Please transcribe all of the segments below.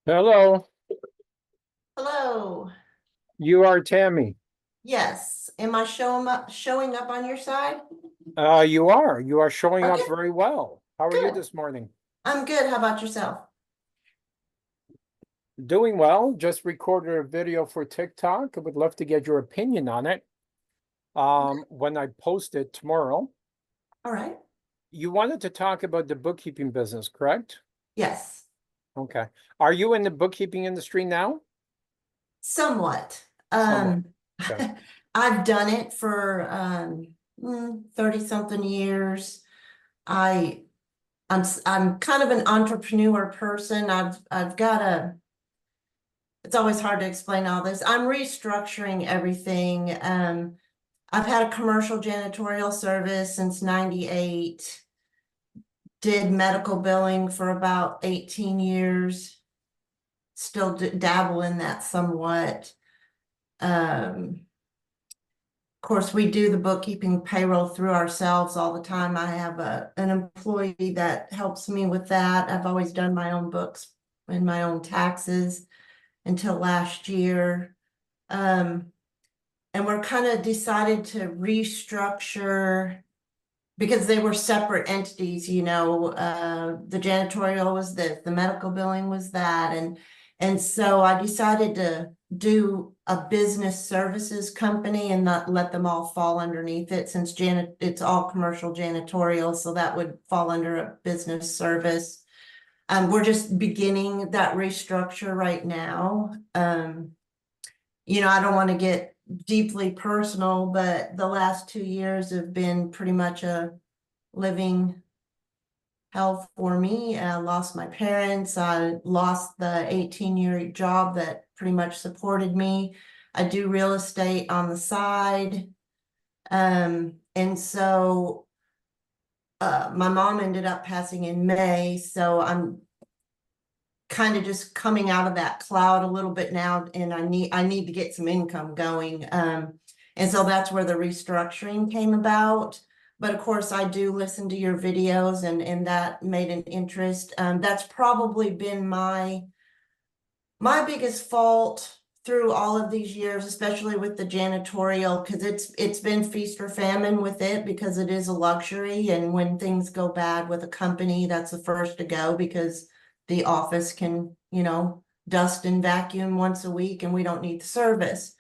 Hello, Hello. you are Tammy. Yes. Am I showing up on your side? You are showing up Okay, very well. How are you good. this morning? I'm good. How about yourself? Doing well. Just recorded a video for TikTok. I would love to get your opinion on it. When I post it tomorrow. All right. You wanted to talk about the bookkeeping business, correct? Yes, Okay. Are you in the bookkeeping industry now? somewhat. Somewhat. Okay. I've done it for 30 something years. I I'm kind of an entrepreneur person. I've got a it's always hard to explain all this. I'm restructuring everything. I've had a commercial janitorial service since 98. Did medical billing for about 18 years, still dabble in that somewhat. Of course, we do the bookkeeping payroll through ourselves all the time. I have an employee that helps me with that. I've always done my own books and my own taxes until last year. Um, and we're kind of decided to restructure because they were separate entities, the janitorial was this, the medical billing was that, and so I decided to do a business services company and not let them all fall underneath it, since it's all commercial janitorial, so that would fall under a business service. We're just beginning that restructure right now. I don't want to get deeply personal, but the last 2 years have been pretty much a living hell for me. I lost my parents. I lost the 18-year job that pretty much supported me. I do real estate on the side. And so my mom ended up passing in May, so I'm kind of just coming out of that cloud a little bit now, and I need to get some income going. And so that's where the restructuring came about. But of course, I do listen to your videos, and that made an interest. That's probably been my biggest fault through all of these years, especially with the janitorial, because it's been feast or famine with it, because it is a luxury. And when things go bad with a company, that's the first to go, because the office can, dust and vacuum once a week and we don't need the service.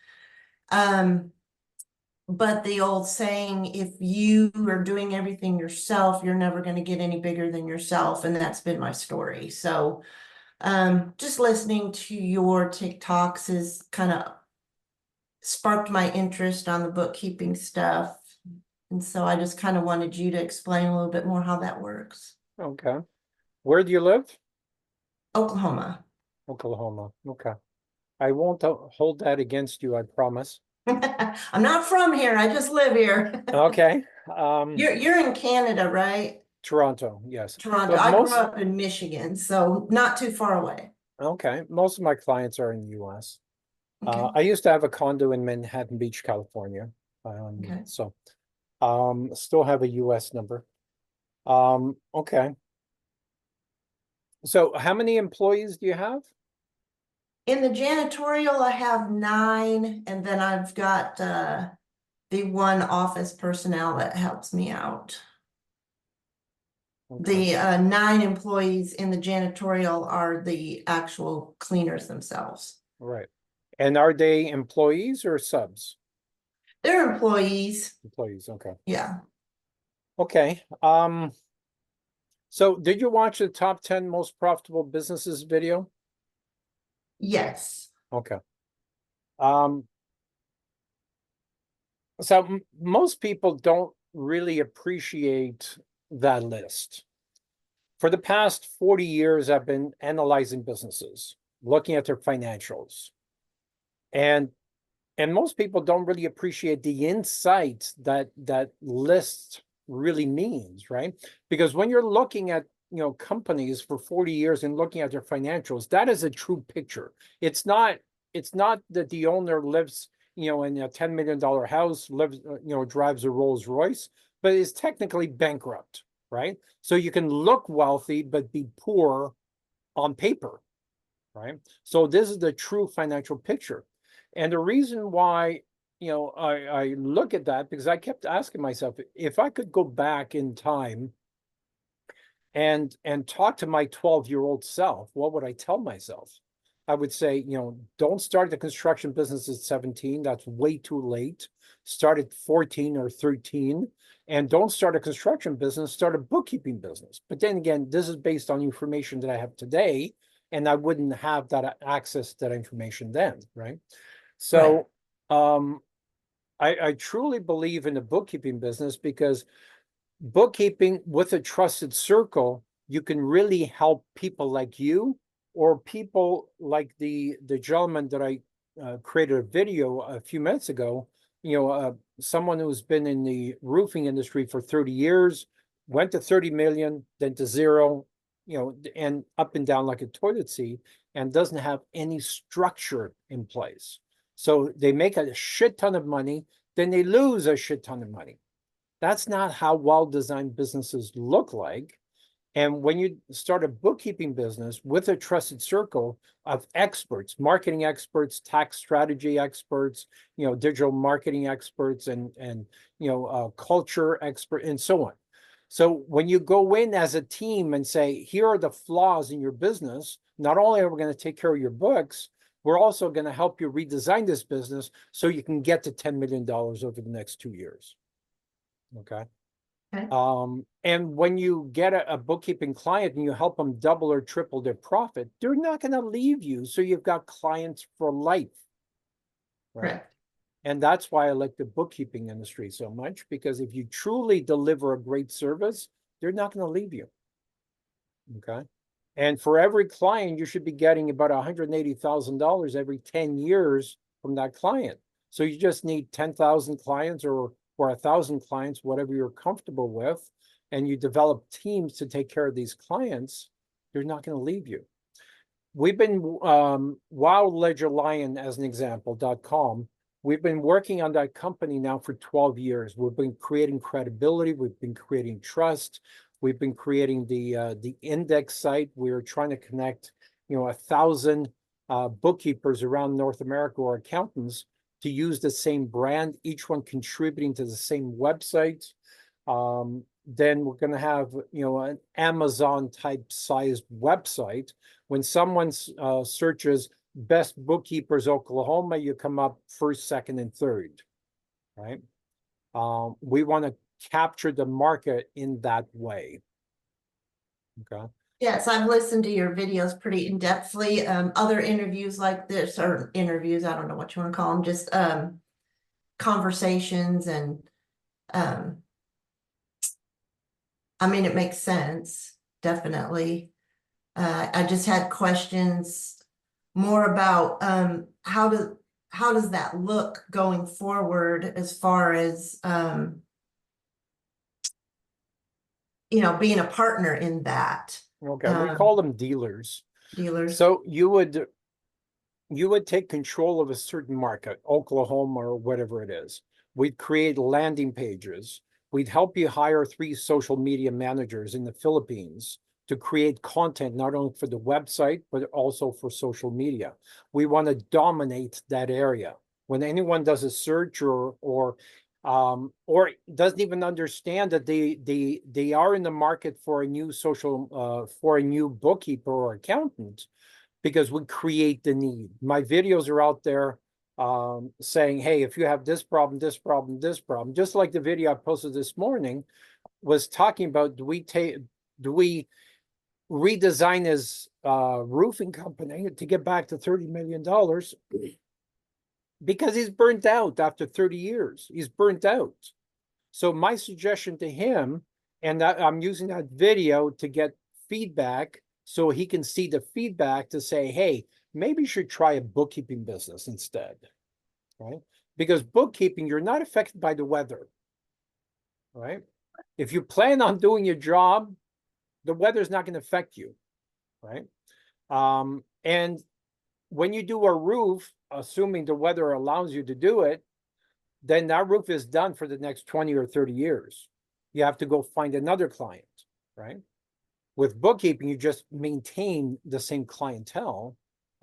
But the old saying, if you are doing everything yourself, you're never going to get any bigger than yourself. And that's been my story. So just listening to your TikToks has kind of sparked my interest on the bookkeeping stuff. And so I just kind of wanted you to explain a little bit more how that works. Okay. Where do you live? Oklahoma. Oklahoma. Okay. I won't hold that against you, I promise. I'm not from here. I just live here. Okay. You're in Canada, right? Toronto, yes. Toronto. But I grew most, up in Michigan, so not too far away. okay, most of my clients are in the US. Okay. I used to have a condo in Manhattan Beach, California. Okay. So still have a US number. Okay. So how many employees do you have? In the janitorial, I have 9, and then I've got the one office personnel that helps me out. Okay, The 9 employees in the janitorial are the actual cleaners themselves. right. And are they employees or subs? They're employees. Employees, okay. Yeah. Okay. So did you watch the top 10 most profitable businesses video? Yes. Okay. Um, so most people don't really appreciate that list. For the past 40 years, I've been analyzing businesses, looking at their financials. And most people don't really appreciate the insights that list really means, right? Because when you're looking at companies for 40 years and looking at their financials, that is a true picture. It's not that the owner lives in a $10 million house, lives drives a Rolls Royce, but is technically bankrupt, right? So you can look wealthy but be poor on paper. right? So this is the true financial picture. And the reason why, I look at that, because I kept asking myself, if I could go back in time and talk to my 12-year-old self, what would I tell myself? I would say, don't start the construction business at 17. That's way too late. Start at 14 or 13. And don't start a construction business, start a bookkeeping business. But then again, this is based on information that I have today, and I wouldn't have that access to that information then, right? So I truly believe in the bookkeeping business, because bookkeeping with a trusted circle, you can really help people like you, or people like the gentleman that I created a video a few minutes ago, someone who's been in the roofing industry for 30 years, went to 30 million, then to zero, and up and down like a toilet seat, and doesn't have any structure in place. So they make a shit ton of money, then they lose a shit ton of money. That's not how well-designed businesses look like. And when you start a bookkeeping business with a trusted circle of experts, marketing experts, tax strategy experts, digital marketing experts, and culture expert, and so on. So when you go in as a team and say, here are the flaws in your business, not only are we going to take care of your books, we're also going to help you redesign this business so you can get to $10 million over the next 2 years. Okay. And when you get a bookkeeping client and you help them double or triple their profit, they're not going to leave you. So you've got clients for life. Right. Correct. And that's why I like the bookkeeping industry so much, because if you truly deliver a great service, they're not going to leave you. Okay. And for every client, you should be getting about $180,000 every 10 years from that client. So you just need 10,000 clients or 1,000 clients, whatever you're comfortable with, and you develop teams to take care of these clients, they're not going to leave you. We've been, WildLedgerLion, as an example.com, we've been working on that company now for 12 years. We've been creating credibility. We've been creating trust. We've been creating the index site. We're trying to connect, 1,000 bookkeepers around North America, or accountants, to use the same brand, each one contributing to the same website. Then we're going to have, an Amazon type sized website. When someone searches best bookkeepers Oklahoma, you come up first, second, and third, right? We want to capture the market in that way. Okay. Yes, I've listened to your videos pretty in-depthly. Other interviews like this, or interviews, I don't know what you want to call them, just conversations, and I mean, it makes sense, definitely. I just had questions more about how does that look going forward, as far as being a partner in that. Okay, we call them dealers. Dealers. So you would take control of a certain market, Oklahoma or whatever it is. We'd create landing pages. We'd help you hire 3 social media managers in the Philippines to create content, not only for the website, but also for social media. We want to dominate that area. When anyone does a search or doesn't even understand that they are in the market for a new for a new bookkeeper or accountant, because we create the need. My videos are out there saying, hey, if you have this problem, this problem, this problem, just like the video I posted this morning was talking about, do we redesign his roofing company to get back to $30 million? Because he's burnt out after 30 years. He's burnt out. So my suggestion to him, and I'm using that video to get feedback so he can see the feedback to say, hey, maybe you should try a bookkeeping business instead, right? Because bookkeeping, you're not affected by the weather, right? If you plan on doing your job, the weather's not going to affect you, right? And when you do a roof, assuming the weather allows you to do it, then that roof is done for the next 20 or 30 years. You have to go find another client, right? With bookkeeping, you just maintain the same clientele,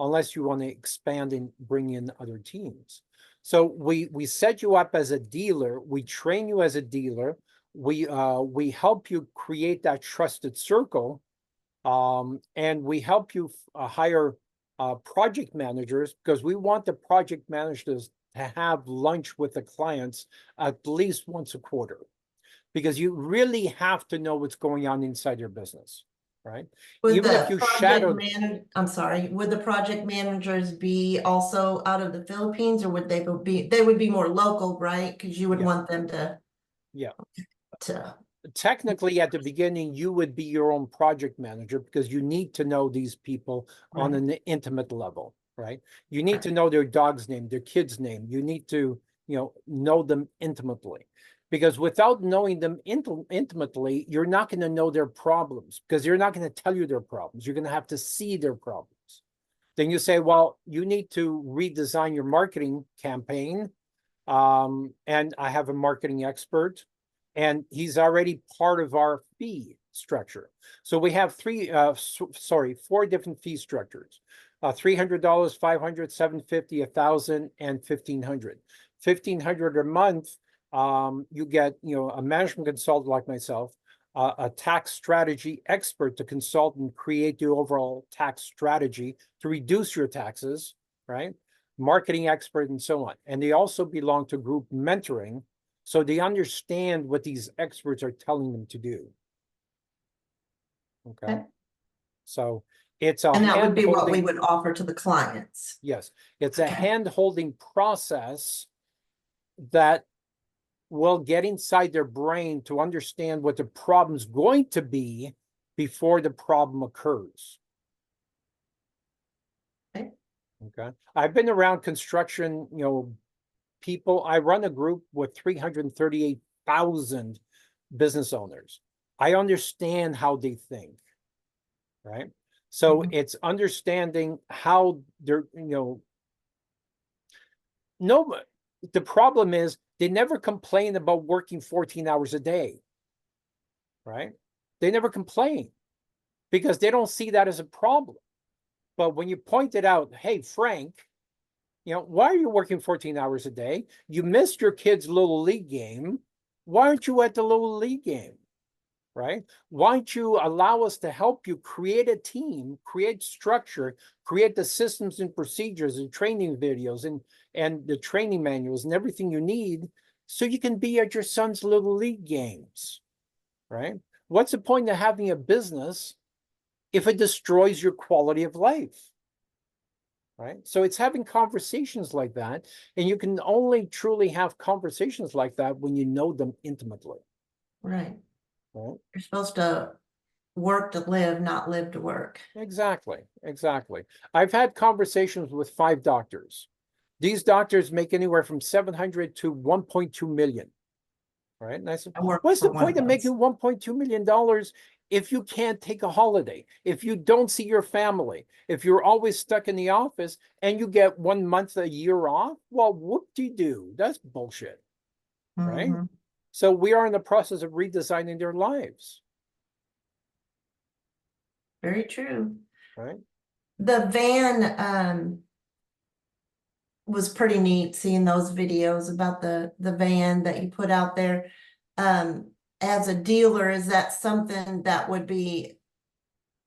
unless you want to expand and bring in other teams. So we set you up as a dealer. We train you as a dealer. We help you create that trusted circle, and we help you hire project managers, because we want the project managers to have lunch with the clients at least once a quarter, because you really have to know what's going on inside your business, right? Would Even if the you project shadow, manager, I'm sorry, would the project managers be also out of the Philippines, or would they would be more local, right? Because you would Yeah. want them yeah, to, technically at the beginning, you would be your own project manager, because you need to know these people on right, an intimate level, right? You need to know their dog's name, their kid's name. You need to, know them intimately, because without knowing them intimately, you're not going to know their problems, because they're not going to tell you their problems. You're going to have to see their problems. Then you say, well, you need to redesign your marketing campaign. And I have a marketing expert, and he's already part of our fee structure. So we have four different fee structures: $300, $500, $750, $1,000, and $1,500. $1,500 a month. You get, a management consultant like myself, a tax strategy expert to consult and create the overall tax strategy to reduce your taxes, right? Marketing expert, and so on. And they also belong to group mentoring, so they understand what these experts are telling them to do. Okay. Okay. So it's a and that would be what we hand-holding, would offer to the clients. yes, it's a Okay. hand-holding process that will get inside their brain to understand what the problem's going to be before the problem occurs. Okay. Okay. I've been around construction, people. I run a group with 338,000 business owners. I understand how they think, right? So Mhm. it's understanding how they're, no, the problem is they never complain about working 14 hours a day, right? They never complain because they don't see that as a problem. But when you point it out, hey, Frank, why are you working 14 hours a day? You missed your kid's little league game. Why aren't you at the little league game? Right? Why don't you allow us to help you create a team, create structure, create the systems and procedures and training videos and the training manuals and everything you need, so you can be at your son's little league games, right? What's the point of having a business if it destroys your quality of life? Right? So it's having conversations like that, and you can only truly have conversations like that when you know them intimately. Right. Right? You're supposed to work to live, not live to work. Exactly. I've had conversations with 5 doctors. These doctors make anywhere from 700 to 1.2 million. Right? And I said, I work what's for the one point of of those. making $1.2 million if you can't take a holiday, if you don't see your family, if you're always stuck in the office and you get 1 month a year off? Well, whoop-de-doo. That's bullshit. Right? Mhm. So we are in the process of redesigning their lives. Very true. Right? The van was pretty neat, seeing those videos about the van that you put out there. As a dealer, is that something that would be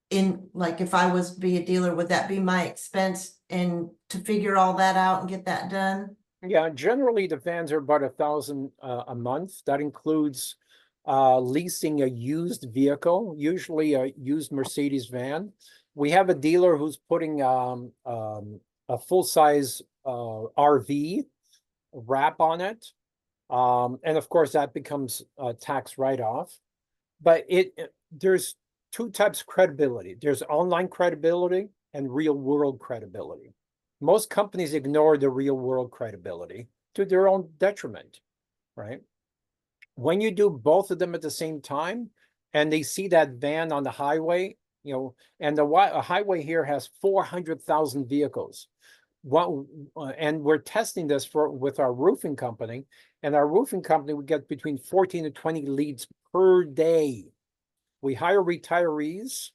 in, like, if I was to be a dealer, would that be my expense and to figure all that out and get that done? Yeah, generally the vans are about $1,000 a month. That includes leasing a used vehicle, usually a used Mercedes van. We have a dealer who's putting a full-size RV wrap on it. And of course that becomes a tax write-off. But there's 2 types of credibility. There's online credibility and real world credibility. Most companies ignore the real world credibility to their own detriment, right? When you do both of them at the same time and they see that van on the highway, and the highway here has 400,000 vehicles. And we're testing this with our roofing company, and our roofing company would get between 14 to 20 leads per day. We hire retirees,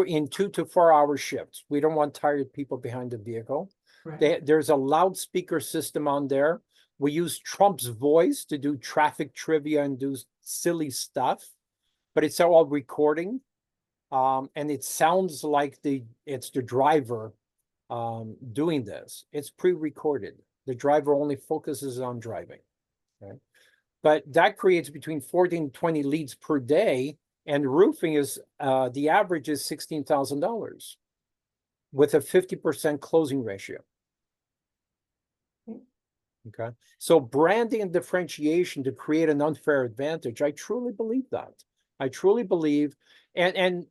in 2 to 4 hour shifts. We don't want tired people behind the vehicle. Right. There's a loudspeaker system on there. We use Trump's voice to do traffic trivia and do silly stuff, but it's all recording. And it sounds like it's the driver doing this. It's pre-recorded. The driver only focuses on driving. Okay? But that creates between 14 and 20 leads per day. And roofing is the average is $16,000 with a 50% closing ratio. Okay. So branding and differentiation to create an unfair advantage. I truly believe that. I truly believe. And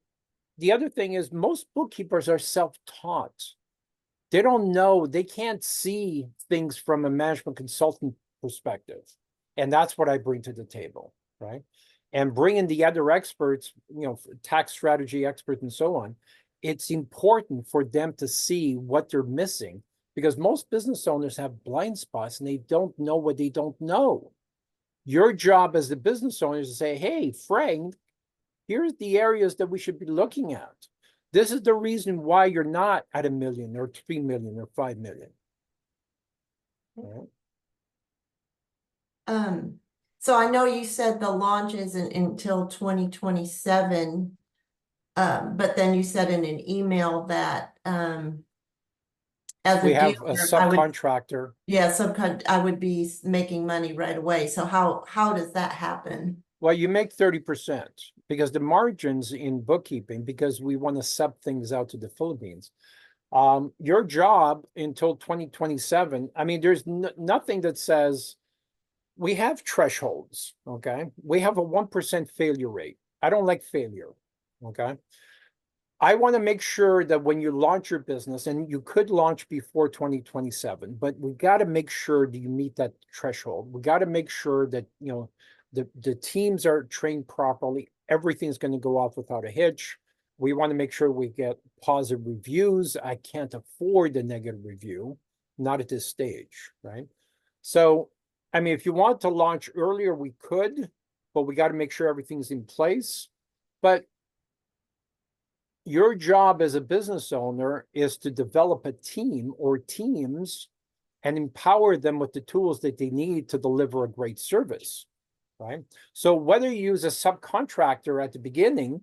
the other thing is most bookkeepers are self-taught. They don't know, they can't see things from a management consultant perspective. And that's what I bring to the table, right? And bringing the other experts, tax strategy experts and so on, it's important for them to see what they're missing because most business owners have blind spots and they don't know what they don't know. Your job as the business owner is to say, hey, Frank, here's the areas that we should be looking at. This is the reason why you're not at $1 million or 3 million or 5 million. Right. So I know you said the launch isn't until 2027, but then you said in an email that as we a have dealer, a subcontractor. I would be making money right away. So how does that happen? Well, you make 30% because the margins in bookkeeping, because we want to sub things out to the Philippines. Your job until 2027, I mean, there's nothing that says we have thresholds, okay? We have a 1% failure rate. I don't like failure, okay? I want to make sure that when you launch your business, and you could launch before 2027, but we got to make sure that you meet that threshold. We got to make sure that, the teams are trained properly. Everything's going to go off without a hitch. We want to make sure we get positive reviews. I can't afford a negative review, not at this stage, right? So, I mean, if you want to launch earlier, we could, but we got to make sure everything's in place. But your job as a business owner is to develop a team or teams and empower them with the tools that they need to deliver a great service. Right? So whether you use a subcontractor at the beginning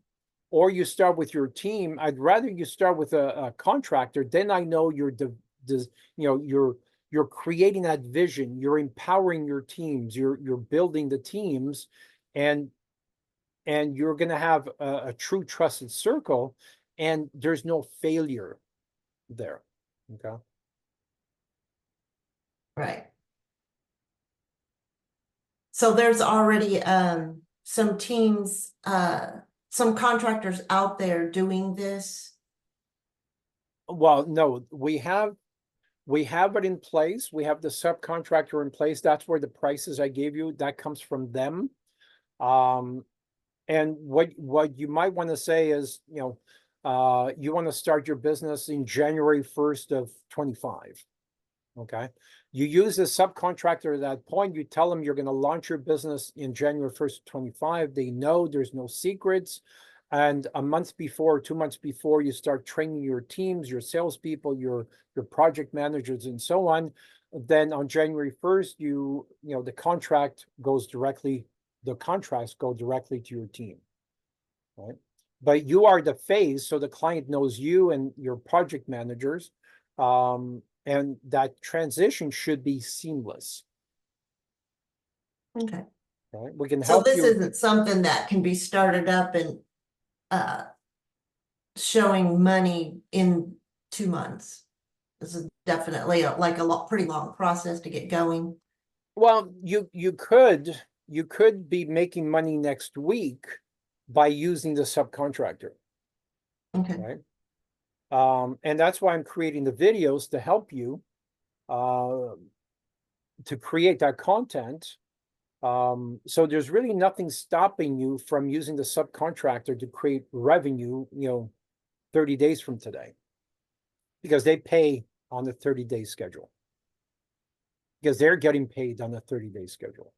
or you start with your team, I'd rather you start with a contractor. Then I know you're creating that vision, you're empowering your teams, you're building the teams, and you're going to have a true trusted circle, and there's no failure there. Okay. Right. So there's already some teams, some contractors out there doing this. Well, no, we have it in place. We have the subcontractor in place. That's where the prices I gave you, that comes from them. And what you might want to say is, you want to start your business in January 1st of 25. Okay. You use a subcontractor at that point. You tell them you're going to launch your business in January 1st, 25. They know there's no secrets. And a month before, 2 months before, you start training your teams, your salespeople, your project managers, and so on. Then on January 1st, the contracts go directly to your team. Right? But you are the face, so the client knows you and your project managers. And that transition should be seamless. Okay. Right? We can So help this you. isn't something that can be started up and showing money in 2 months. This is definitely pretty long process to get going. Well, you could be making money next week by using the subcontractor. Okay. Right. And that's why I'm creating the videos to help you to create that content. So there's really nothing stopping you from using the subcontractor to create revenue, 30 days from today, because they pay on the 30-day schedule, because they're getting paid on the 30-day schedule.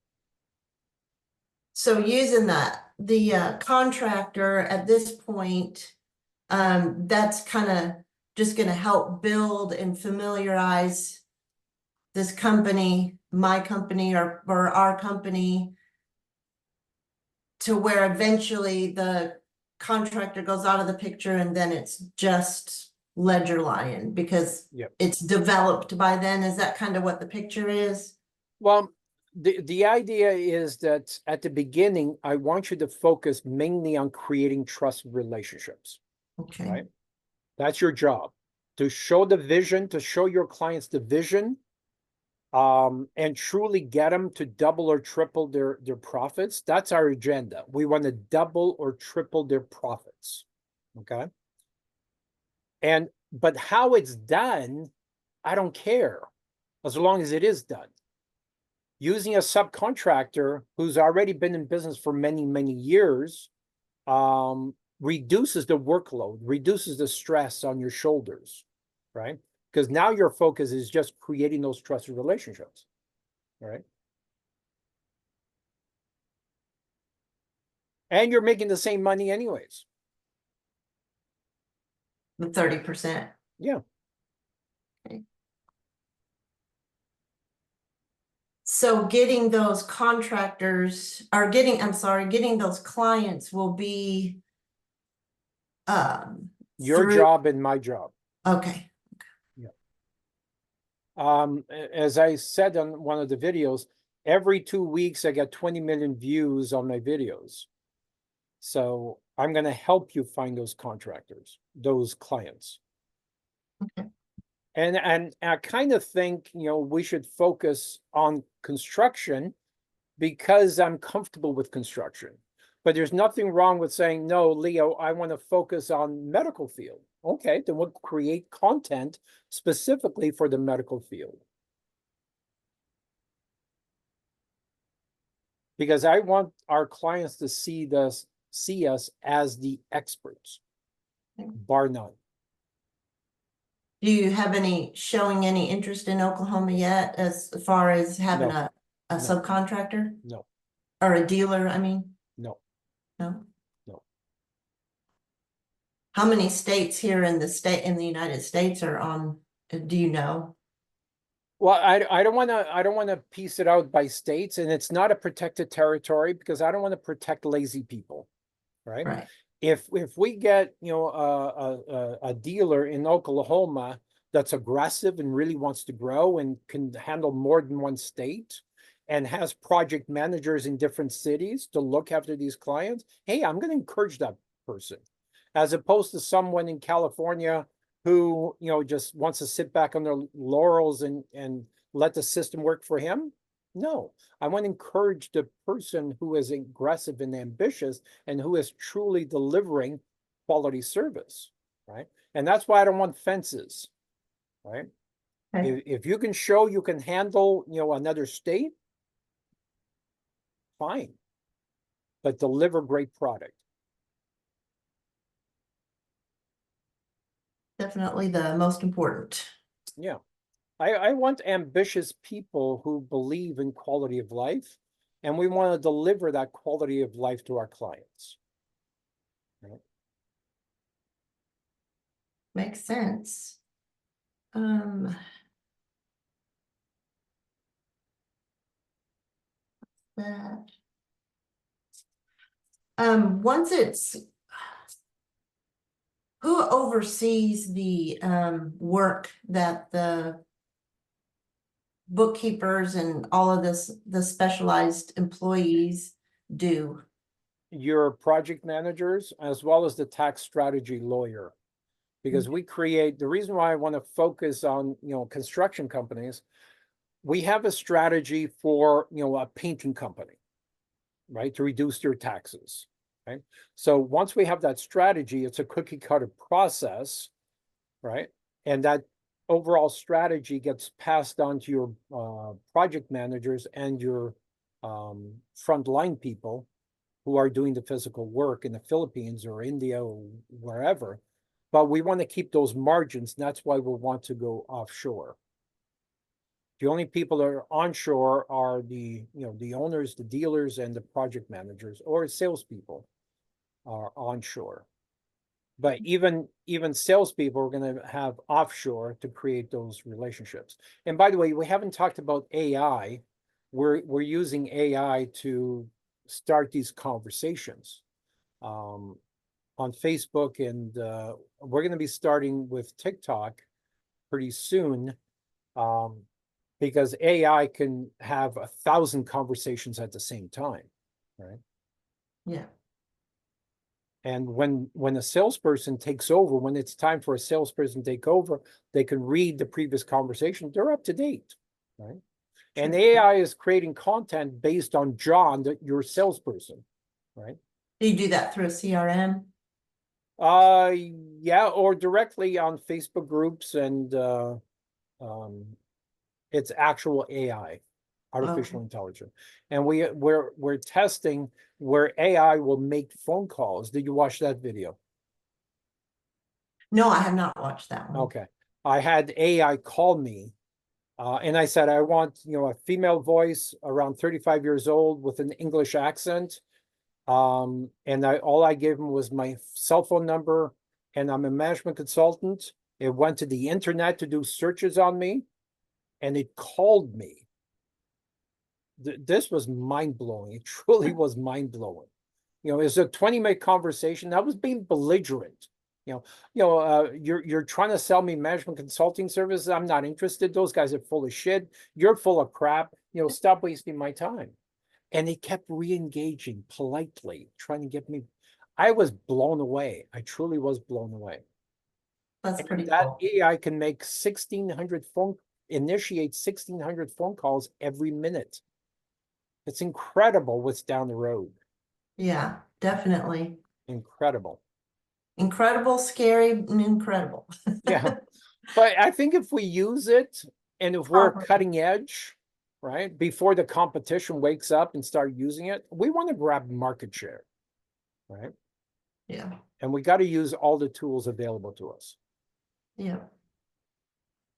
So using the contractor at this point, That's kind of just going to help build and familiarize this company, my company, or our company, to where eventually the contractor goes out of the picture and then it's just Ledger Lion because Yep. it's developed by then. Is that kind of what the picture is? Well, the idea is that at the beginning, I want you to focus mainly on creating trusted relationships, Okay. right? That's your job, to show the vision, to show your clients the vision, and truly get them to double or triple their profits. That's our agenda. We want to double or triple their profits. Okay. But how it's done, I don't care, as long as it is done. Using a subcontractor who's already been in business for many, many years, reduces the workload, reduces the stress on your shoulders, right? Because now your focus is just creating those trusted relationships, right? And you're making the same money anyways. The 30%. Yeah. Okay. So getting those contractors or getting those clients will be Your through. job and my job. Okay. Yeah. As I said on one of the videos, every 2 weeks I get 20 million views on my videos. So I'm going to help you find those contractors, those clients. Okay. And I kind of think, we should focus on construction because I'm comfortable with construction. But there's nothing wrong with saying, no, Leo, I want to focus on medical field. Okay, then we'll create content specifically for the medical field. Because I want our clients to see us as the experts, bar none. Do you have showing any interest in Oklahoma yet as far as having No. a subcontractor No, or a dealer? I mean, no. no. No. How many states here in the United States are on, do you know? Well, I don't want to piece it out by states, and it's not a protected territory because I don't want to protect lazy people, right? Right. If we get a dealer in Oklahoma that's aggressive and really wants to grow and can handle more than one state and has project managers in different cities to look after these clients, hey, I'm going to encourage that person, as opposed to someone in California who just wants to sit back on their laurels and let the system work for him. No, I want to encourage the person who is aggressive and ambitious and who is truly delivering quality service, right? And that's why I don't want fences, right? Okay. If you can show you can handle, another state, fine, but deliver great product. Definitely the most important. Yeah. I want ambitious people who believe in quality of life, and we want to deliver that quality of life to our clients. Right? Makes sense. That. Once it's, who oversees the work that the bookkeepers and all of the specialized employees do? Your project managers, as well as the tax strategy lawyer, because the reason why I want to focus on, construction companies, we have a strategy for, a painting company, right, to reduce their taxes, right? So once we have that strategy, it's a cookie cutter process, right? And that overall strategy gets passed on to your project managers and your frontline people who are doing the physical work in the Philippines or India or wherever. But we want to keep those margins. And that's why we want to go offshore. The only people that are onshore are the owners, the dealers, and the project managers or salespeople are onshore. But even salespeople are going to have offshore to create those relationships. And by the way, we haven't talked about AI. We're using AI to start these conversations on Facebook, and we're going to be starting with TikTok pretty soon, because AI can have 1,000 conversations at the same time, right? Yeah. And when a salesperson takes over, when it's time for a salesperson to take over, they can read the previous conversation. They're up to date, right? And Sure. AI is creating content based on John, your salesperson, right? Do you do that through a CRM? Yeah, or directly on Facebook groups, and it's actual AI, artificial intelligence. And we're testing where AI will make phone calls. Did you watch that video? No, I have not watched that one. Okay. I had AI call me, and I said, I want, a female voice around 35 years old with an English accent. And all I gave him was my cell phone number, and I'm a management consultant. It went to the internet to do searches on me, and it called me. This was mind blowing. It truly was mind blowing. It's a 20-minute conversation. I was being belligerent. You're trying to sell me management consulting services. I'm not interested. Those guys are full of shit. You're full of crap. Stop wasting my time. And he kept re-engaging politely, trying to get me. I was blown away. I truly was blown away. That's And pretty that cool. AI can make 1,600 initiate 1,600 phone calls every minute. It's incredible what's down the road. Yeah, definitely. Incredible. Incredible, scary, and incredible. Yeah. But I think if we use it, and if we're cutting edge, right, before the competition wakes up and start using it, we want to grab market share, right? Yeah, And we got to use all the tools available to us. yeah.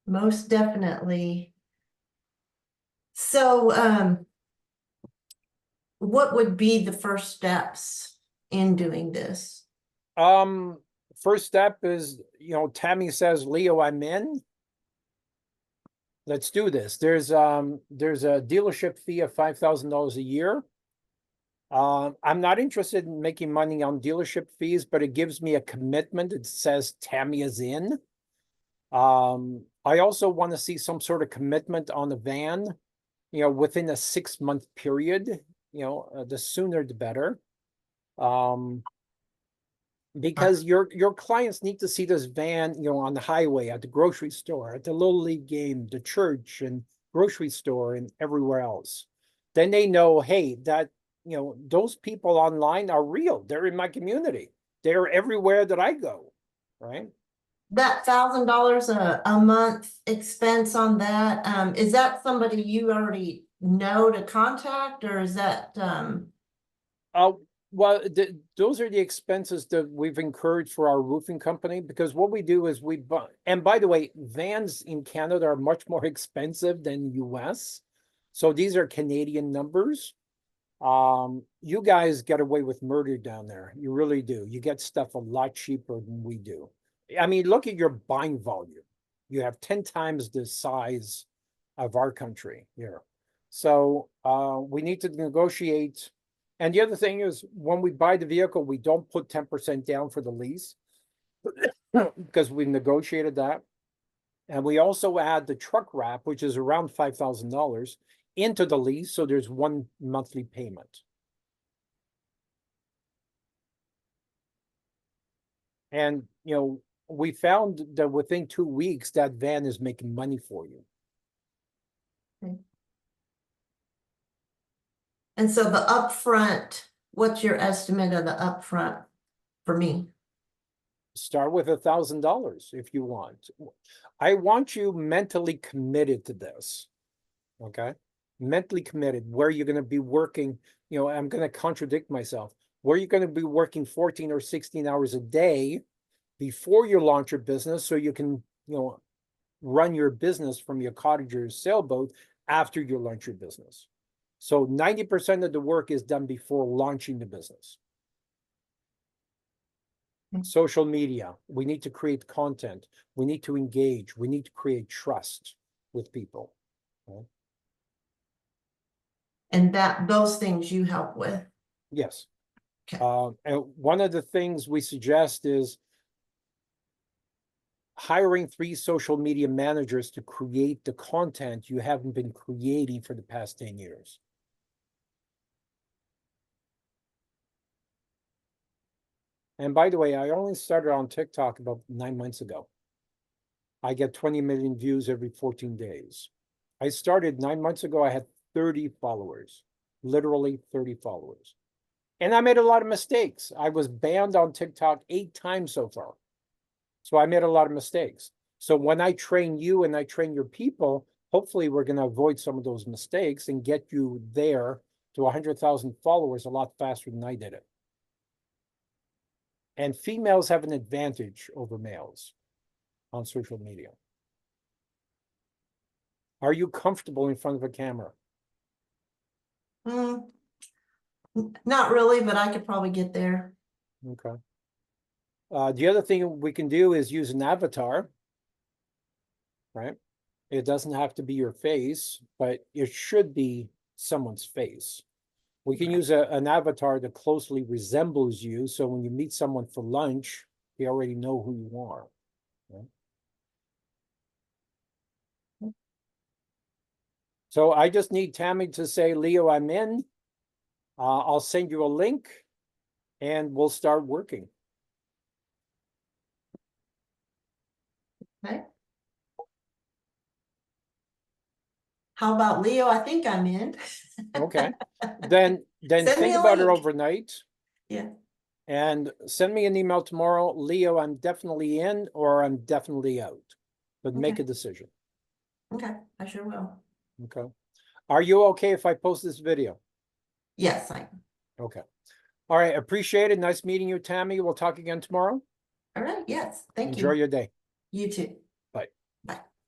Most definitely. So, what would be the first steps in doing this? First step is, Tammy says, Leo, I'm in. Let's do this. There's a dealership fee of $5,000 a year. I'm not interested in making money on dealership fees, but it gives me a commitment. It says Tammy is in. I also want to see some sort of commitment on the van, within a 6-month period. The sooner the better. Because your clients need to see this van, on the highway, at the grocery store, at the little league game, the church and grocery store, and everywhere else. Then they know, hey, that those people online are real. They're in my community. They're everywhere that I go, right? That $1,000 a month expense on that, is that somebody you already know to contact, or is that Well, those are the expenses that we've incurred for our roofing company, because what we do is we buy, and by the way, vans in Canada are much more expensive than US. So these are Canadian numbers. You guys get away with murder down there. You really do. You get stuff a lot cheaper than we do. I mean, look at your buying volume. You have 10 times the size of our country here. So we need to negotiate. And the other thing is, when we buy the vehicle, we don't put 10% down for the lease because we negotiated that. And we also add the truck wrap, which is around $5,000, into the lease. So there's one monthly payment. And, we found that within 2 weeks, that van is making money for you. and so the upfront, what's your estimate of the upfront for me? Start with $1,000 if you want. I want you mentally committed to this. Okay. Mentally committed, where you're going to be working. I'm going to contradict myself. Where you're going to be working 14 or 16 hours a day before you launch your business, so you can, run your business from your cottage or sailboat after you launch your business. So 90% of the work is done before launching the business. social media. We need to create content. We need to engage. We need to create trust with people. Right? And those things you help with. Yes. Okay. And one of the things we suggest is hiring 3 social media managers to create the content you haven't been creating for the past 10 years. And by the way, I only started on TikTok about 9 months ago. I get 20 million views every 14 days. I started 9 months ago. I had 30 followers, literally 30 followers. And I made a lot of mistakes. I was banned on TikTok 8 times so far. So I made a lot of mistakes. So when I train you and I train your people, hopefully we're going to avoid some of those mistakes and get you there to 100,000 followers a lot faster than I did it. And females have an advantage over males on social media. Are you comfortable in front of a camera? Not really, but I could probably get there. Okay. The other thing we can do is use an avatar, right? It doesn't have to be your face, but it should be someone's face. We can use an avatar that closely resembles you, so when you meet someone for lunch, they already know who you are. Right? So I just need Tammy to say, Leo, I'm in. I'll send you a link and we'll start working. Okay. How about Leo? I think I'm in. Okay. Then Send me think a about it link. overnight. Yeah. And send me an email tomorrow. Leo, I'm definitely in or I'm definitely out. But make Okay. a decision. Okay, I sure will. Okay. Are you okay if I post this video? Yes, I am. Okay. All right. Appreciate it. Nice meeting you, Tammy. We'll talk again tomorrow. All right, yes, thank you. Enjoy your day. You too.